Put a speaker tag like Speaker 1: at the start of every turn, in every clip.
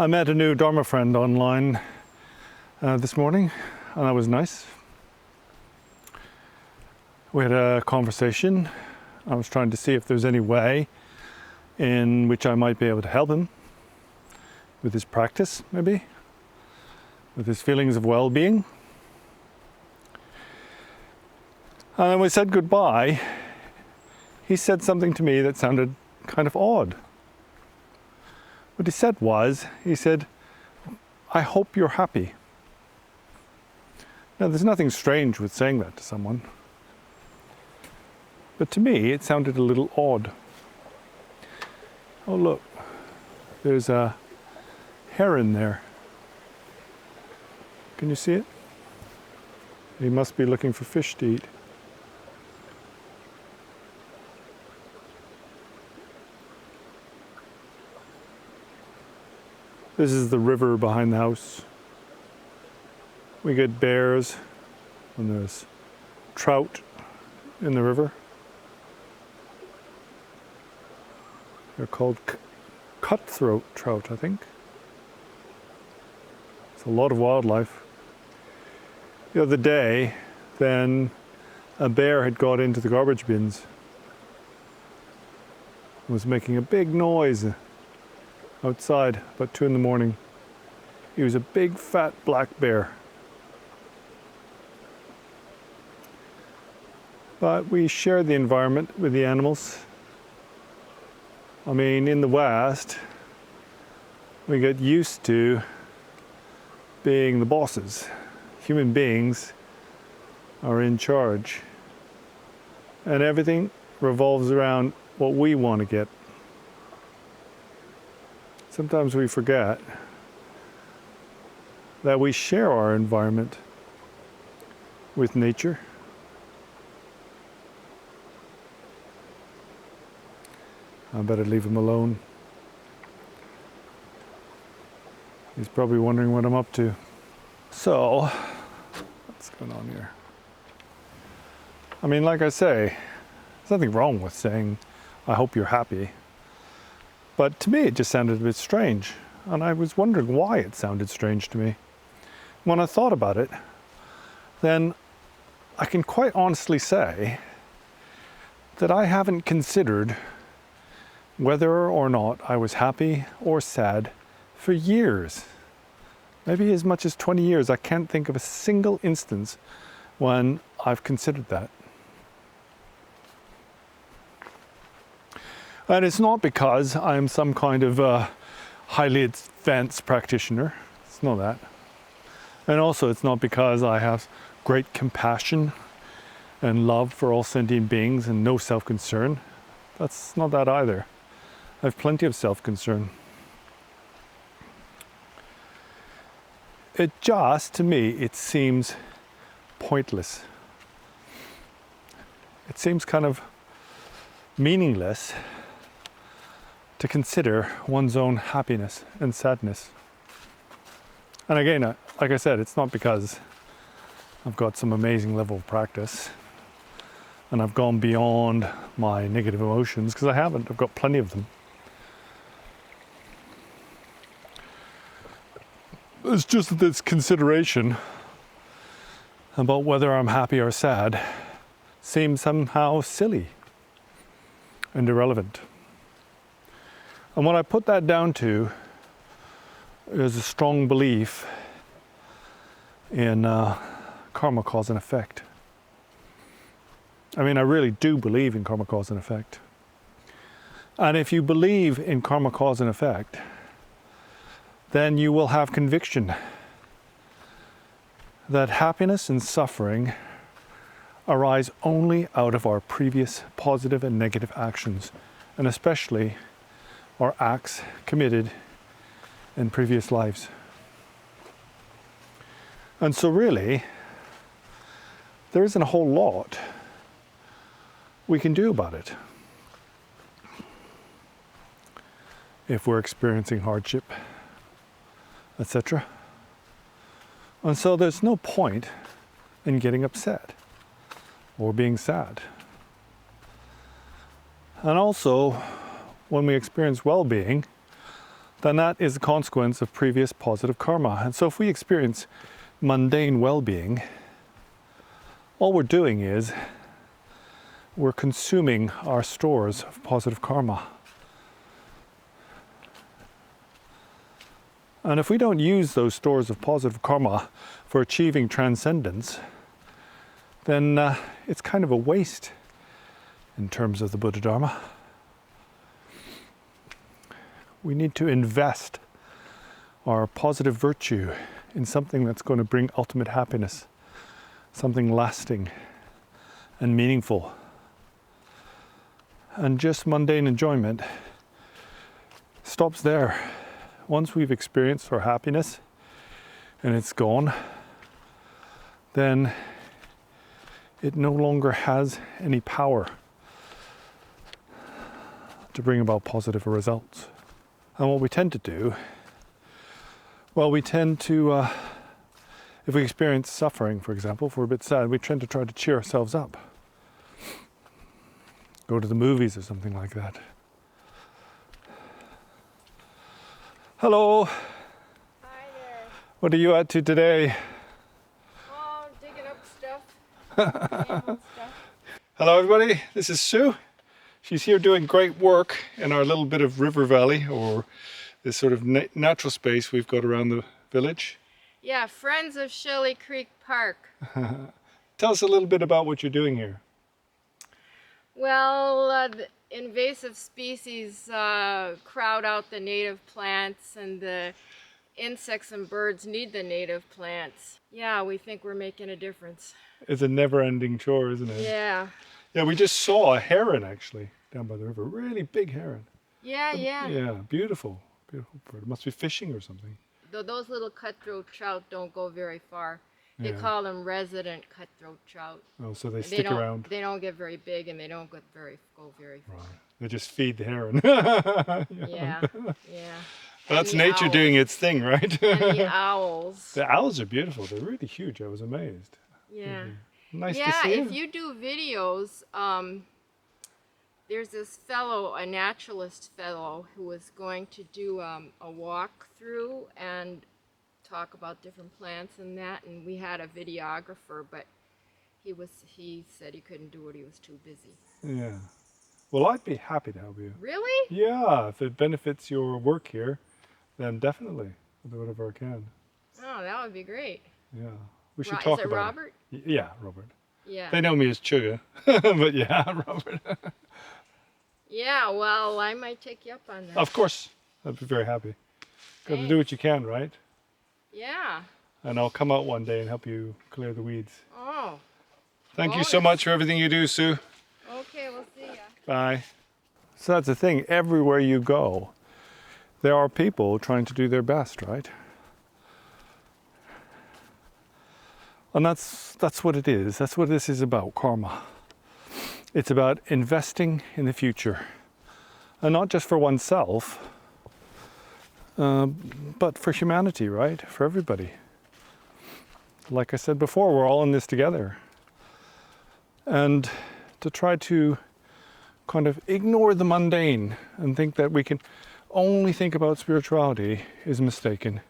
Speaker 1: I met a new Dharma friend online this morning, and that was nice. We had a conversation. I was trying to see if there's any way in which I might be able to help him with his practice, maybe, with his feelings of well-being. And when we said goodbye, he said something to me that sounded kind of odd. What he said was, "I hope you're happy." Now, there's nothing strange with saying that to someone, but to me it sounded a little odd. Oh look, there's a heron there. Can you see it? He must be looking for fish to eat. This is the river behind the house. We get bears, and there's trout in the river. They're called cutthroat trout, I think. It's a lot of wildlife. The other day, then a bear had got into the garbage bins. It was making a big noise outside, about 2 in the morning. He was a big, fat, black bear. But we share the environment with the animals. I mean, in the West, we get used to being the bosses. Human beings are in charge. And everything revolves around what we want to get. Sometimes we forget that we share our environment with nature. I better leave him alone. He's probably wondering what I'm up to. So, what's going on here? I mean, like I say, there's nothing wrong with saying, "I hope you're happy." But to me, it just sounded a bit strange. And I was wondering why it sounded strange to me. When I thought about it, then I can quite honestly say that I haven't considered whether or not I was happy or sad for years. Maybe as much as 20 years. I can't think of a single instance when I've considered that. And it's not because I'm some kind of highly advanced practitioner. It's not that. And also it's not because I have great compassion and love for all sentient beings and no self-concern. That's not that either. I have plenty of self-concern. It just, to me, it seems pointless. It seems kind of meaningless to consider one's own happiness and sadness. And again, like I said, it's not because I've got some amazing level of practice and I've gone beyond my negative emotions, because I haven't. I've got plenty of them. It's just that this consideration about whether I'm happy or sad seems somehow silly and irrelevant. And what I put that down to is a strong belief in karma, cause and effect. I mean, I really do believe in karma, cause and effect. And if you believe in karma, cause and effect, then you will have conviction that happiness and suffering arise only out of our previous positive and negative actions, and especially our acts committed in previous lives. And so really, there isn't a whole lot we can do about it if we're experiencing hardship, etc. And so there's no point in getting upset or being sad. And also, when we experience well-being, then that is a consequence of previous positive karma. And so if we experience mundane well-being, all we're doing is we're consuming our stores of positive karma. And if we don't use those stores of positive karma for achieving transcendence, then it's kind of a waste in terms of the Buddha Dharma. We need to invest our positive virtue in something that's going to bring ultimate happiness, something lasting and meaningful. And just mundane enjoyment stops there. Once we've experienced our happiness and it's gone, then it no longer has any power to bring about positive results. And what we tend to do, well, we tend to, if we experience suffering, for example, if we're a bit sad, we tend to try to cheer ourselves up. Go to the movies or something like that. Hello.
Speaker 2: Hi there.
Speaker 1: What are you up to today?
Speaker 2: Oh, digging up stuff. Animal stuff.
Speaker 1: Hello everybody, this is Sue. She's here doing great work in our little bit of river valley, or this sort of natural space we've got around the village.
Speaker 2: Yeah, Friends of Shelley Creek Park.
Speaker 1: Tell us a little bit about what you're doing here.
Speaker 2: Well, the invasive species crowd out the native plants, and the insects and birds need the native plants. Yeah, we think we're making a difference.
Speaker 1: It's a never-ending chore, isn't it?
Speaker 2: Yeah.
Speaker 1: Yeah, we just saw a heron actually down by the river, really big heron.
Speaker 2: Yeah.
Speaker 1: Yeah, beautiful, beautiful bird. It must be fishing or something.
Speaker 2: Those little cutthroat trout don't go very far. They
Speaker 1: Yeah.
Speaker 2: call them resident cutthroat trout.
Speaker 1: Oh, so they stick around.
Speaker 2: They don't get very big, and they don't go very far.
Speaker 1: Right. They just feed the heron.
Speaker 2: Yeah.
Speaker 1: That's
Speaker 2: And the
Speaker 1: nature
Speaker 2: owls.
Speaker 1: doing its thing, right?
Speaker 2: And the owls.
Speaker 1: The owls are beautiful. They're really huge. I was amazed.
Speaker 2: Yeah.
Speaker 1: Nice to
Speaker 2: Yeah,
Speaker 1: see
Speaker 2: if you do videos, there's this fellow, a naturalist fellow, who was going to do a walkthrough and talk about different plants and that, and we had a videographer, but he said he couldn't do it, he was too busy.
Speaker 1: Yeah. Well, I'd be happy to help you.
Speaker 2: Really?
Speaker 1: Yeah, if it benefits your work here, then definitely. I'll do whatever I can.
Speaker 2: Oh, that would be great.
Speaker 1: Yeah. We should talk
Speaker 2: Is it
Speaker 1: about
Speaker 2: Robert?
Speaker 1: it. Yeah, Robert.
Speaker 2: Yeah.
Speaker 1: They know me as Chuga, but yeah, Robert.
Speaker 2: Yeah, well, I might take you up on that.
Speaker 1: Of course. I'd be very happy. Got to do what you can, right?
Speaker 2: Yeah.
Speaker 1: And I'll come out one day and help you clear the weeds.
Speaker 2: Oh,
Speaker 1: Thank you so much for everything you do, Sue.
Speaker 2: okay, we'll see ya.
Speaker 1: Bye. So that's the thing. Everywhere you go, there are people trying to do their best, right? And that's what it is. That's what this is about, karma. It's about investing in the future. And not just for oneself, but for humanity, right? For everybody. Like I said before, we're all in this together. And to try to kind of ignore the mundane and think that we can only think about spirituality is mistaken.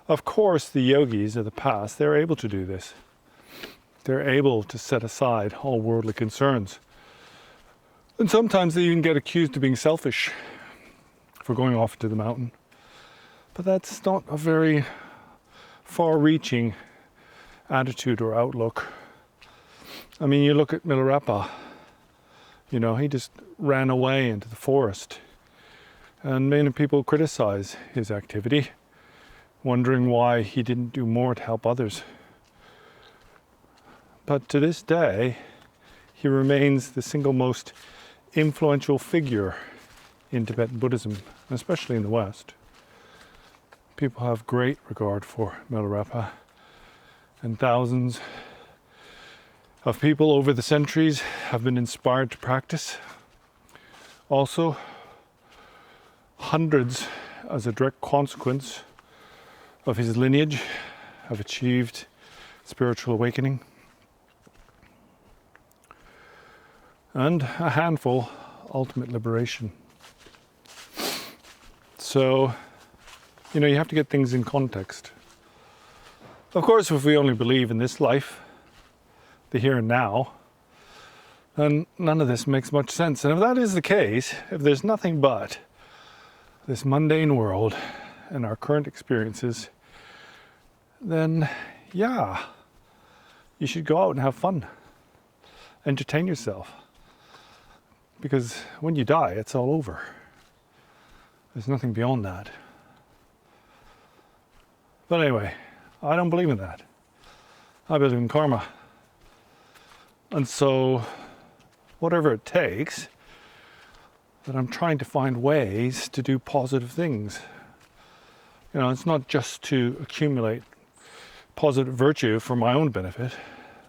Speaker 1: Of course, the yogis of the past, they're able to do this. They're able to set aside all worldly concerns. And sometimes they even get accused of being selfish for going off to the mountain. But that's not a very far-reaching attitude or outlook. I mean, you look at Milarepa, you know, he just ran away into the forest. And many people criticize his activity, wondering why he didn't do more to help others. But to this day, he remains the single most influential figure in Tibetan Buddhism, especially in the West. People have great regard for Milarepa, and thousands of people over the centuries have been inspired to practice. Also, hundreds, as a direct consequence of his lineage, have achieved spiritual awakening. And a handful, ultimate liberation. So, You know, you have to get things in context. Of course, if we only believe in this life, the here and now, then none of this makes much sense. And if that is the case, if there's nothing but this mundane world and our current experiences, then yeah, you should go out and have fun. Entertain yourself. Because when you die, it's all over. There's nothing beyond that. But anyway, I don't believe in that. I believe in karma. And so, whatever it takes, that I'm trying to find ways to do positive things. You know, it's not just to accumulate positive virtue for my own benefit,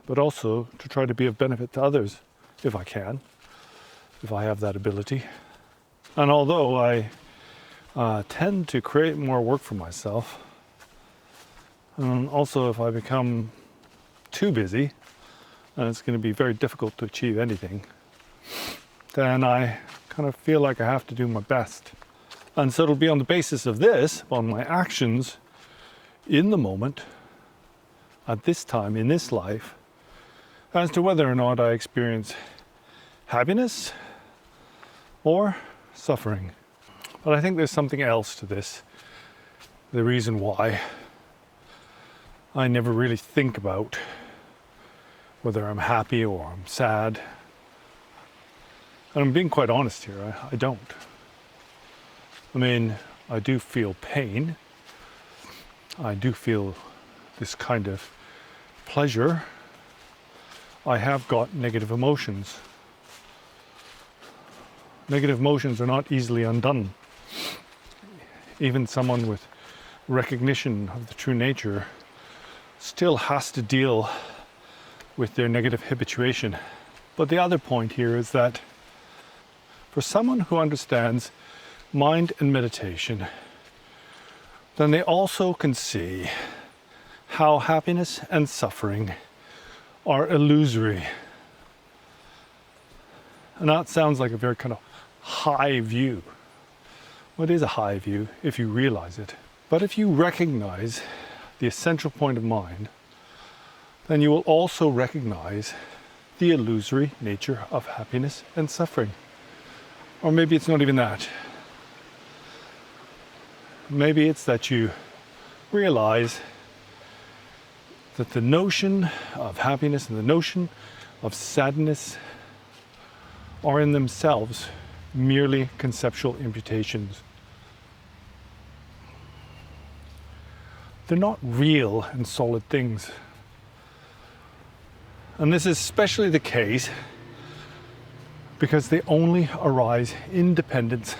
Speaker 1: but also to try to be of benefit to others, if I can, if I have that ability. And although I tend to create more work for myself, and also if I become too busy, and it's going to be very difficult to achieve anything, then I kind of feel like I have to do my best. And so it'll be on the basis of this, on my actions in the moment, at this time, in this life, as to whether or not I experience happiness or suffering. But I think there's something else to this. The reason why I never really think about whether I'm happy or I'm sad. And I'm being quite honest here, I don't. I mean, I do feel pain. I do feel this kind of pleasure. I have got negative emotions. Negative emotions are not easily undone. Even someone with recognition of the true nature still has to deal with their negative habituation. But the other point here is that for someone who understands mind and meditation, then they also can see how happiness and suffering are illusory. And that sounds like a very kind of high view. Well, it is a high view if you realize it. But if you recognize the essential point of mind, then you will also recognize the illusory nature of happiness and suffering. Or maybe it's not even that. Maybe it's that you realize that the notion of happiness and the notion of sadness are in themselves merely conceptual imputations. They're not real and solid things. And this is especially the case because they only arise in dependence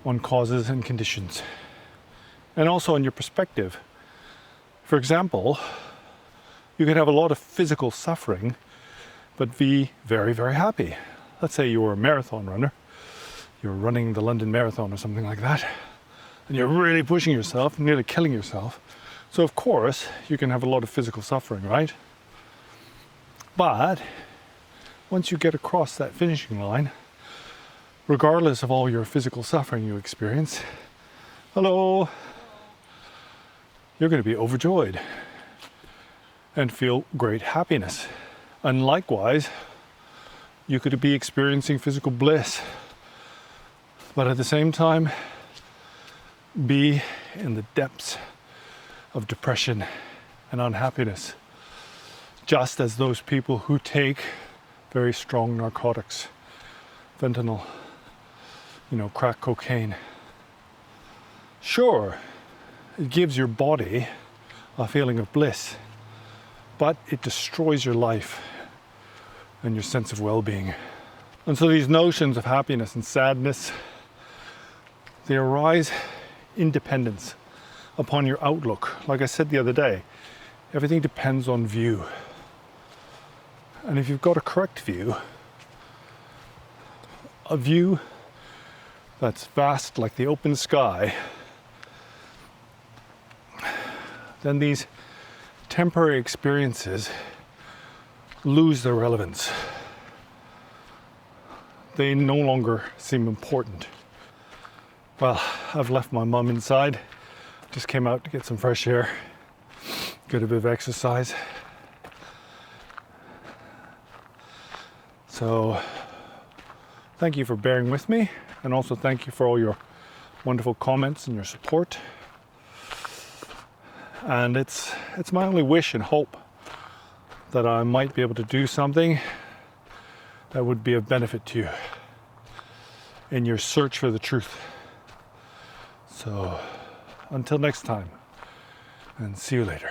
Speaker 1: on causes and conditions, and also on your perspective. For example, you could have a lot of physical suffering, but be very, very happy. Let's say you were a marathon runner, you're running the London Marathon or something like that, and you're really pushing yourself, nearly killing yourself. So of course, you can have a lot of physical suffering, right? But once you get across that finishing line, regardless of all your physical suffering you experience, hello, you're going to be overjoyed and feel great happiness. And likewise, you could be experiencing physical bliss, but at the same time, be in the depths of depression and unhappiness, just as those people who take very strong narcotics, fentanyl, crack cocaine. Sure, it gives your body a feeling of bliss, but it destroys your life and your sense of well-being. And so these notions of happiness and sadness, they arise in dependence upon your outlook. Like I said the other day, everything depends on view. And if you've got a correct view, a view that's vast like the open sky, then these temporary experiences lose their relevance. They no longer seem important. Well, I've left my mum inside. Just came out to get some fresh air, get a bit of exercise. So thank you for bearing with me, and also thank you for all your wonderful comments and your support. And it's my only wish and hope that I might be able to do something that would be of benefit to you in your search for the truth. So until next time, and see you later.